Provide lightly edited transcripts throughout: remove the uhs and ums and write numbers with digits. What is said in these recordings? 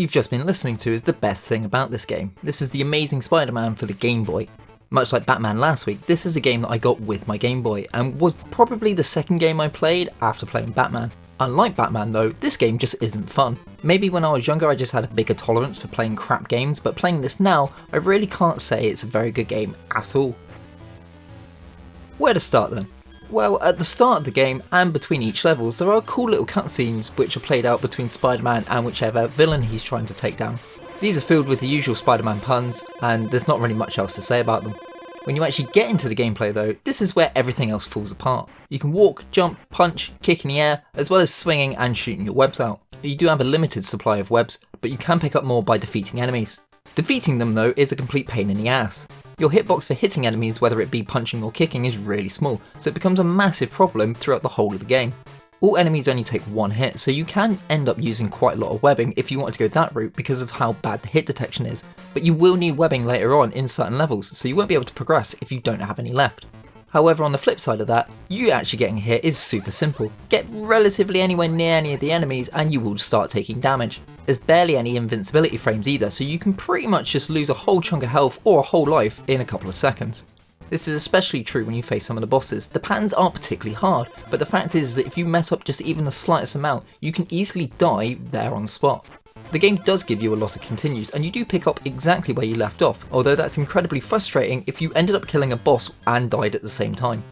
you've just been listening to is the best thing about this game. This is the Amazing Spider-Man for the Game Boy. Much like Batman last week, this is a game that I got with my Game Boy, and was probably the second game I played after playing Batman. Unlike Batman though, this game just isn't fun. Maybe when I was younger I just had a bigger tolerance for playing crap games, but playing this now, I really can't say it's a very good game at all. Where to start then? Well, at the start of the game and between each levels, there are cool little cutscenes which are played out between Spider-Man and whichever villain he's trying to take down. These are filled with the usual Spider-Man puns, and there's not really much else to say about them. When you actually get into the gameplay though, this is where everything else falls apart. You can walk, jump, punch, kick in the air, as well as swinging and shooting your webs out. You do have a limited supply of webs, but you can pick up more by defeating enemies. Defeating them though is a complete pain in the ass. Your hitbox for hitting enemies, whether it be punching or kicking, is really small, so it becomes a massive problem throughout the whole of the game. All enemies only take one hit, so you can end up using quite a lot of webbing if you want to go that route because of how bad the hit detection is, but you will need webbing later on in certain levels, so you won't be able to progress if you don't have any left. However, on the flip side of that, you actually getting hit is super simple. Get relatively anywhere near any of the enemies and you will start taking damage. There's barely any invincibility frames either, so you can pretty much just lose a whole chunk of health or a whole life in a couple of seconds. This is especially true when you face some of the bosses. The patterns aren't particularly hard, but the fact is that if you mess up just even the slightest amount, you can easily die there on the spot. The game does give you a lot of continues, and you do pick up exactly where you left off, although that's incredibly frustrating if you ended up killing a boss and died at the same time.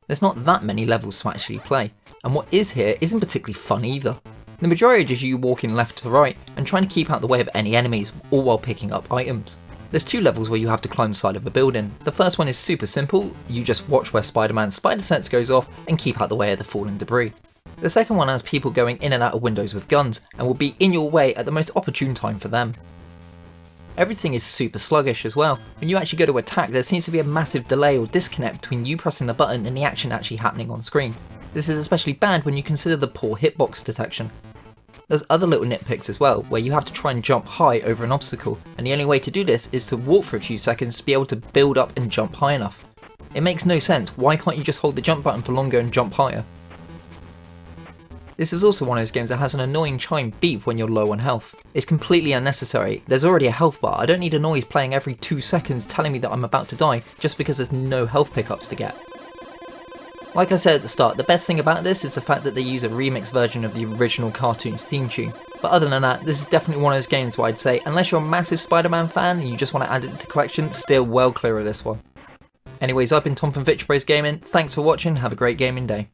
There's not that many levels to actually play, and what is here isn't particularly fun either. The majority is just you walking left to right and trying to keep out the way of any enemies, all while picking up items. There's two levels where you have to climb the side of a building. The first one is super simple, you just watch where Spider-Man's spider sense goes off and keep out the way of the falling debris. The second one has people going in and out of windows with guns and will be in your way at the most opportune time for them. Everything is super sluggish as well. When you actually go to attack, there seems to be a massive delay or disconnect between you pressing the button and the action actually happening on screen. This is especially bad when you consider the poor hitbox detection. There's other little nitpicks as well, where you have to try and jump high over an obstacle, and the only way to do this is to walk for a few seconds to be able to build up and jump high enough. It makes no sense, why can't you just hold the jump button for longer and jump higher? This is also one of those games that has an annoying chime beep when you're low on health. It's completely unnecessary, there's already a health bar, I don't need a noise playing every 2 seconds telling me that I'm about to die just because there's no health pickups to get. Like I said at the start, the best thing about this is the fact that they use a remix version of the original cartoon's theme tune. But other than that, this is definitely one of those games where I'd say, unless you're a massive Spider-Man fan and you just want to add it to the collection, steer well clear of this one. Anyways, I've been Tom from VPG Gaming, thanks for watching, have a great gaming day.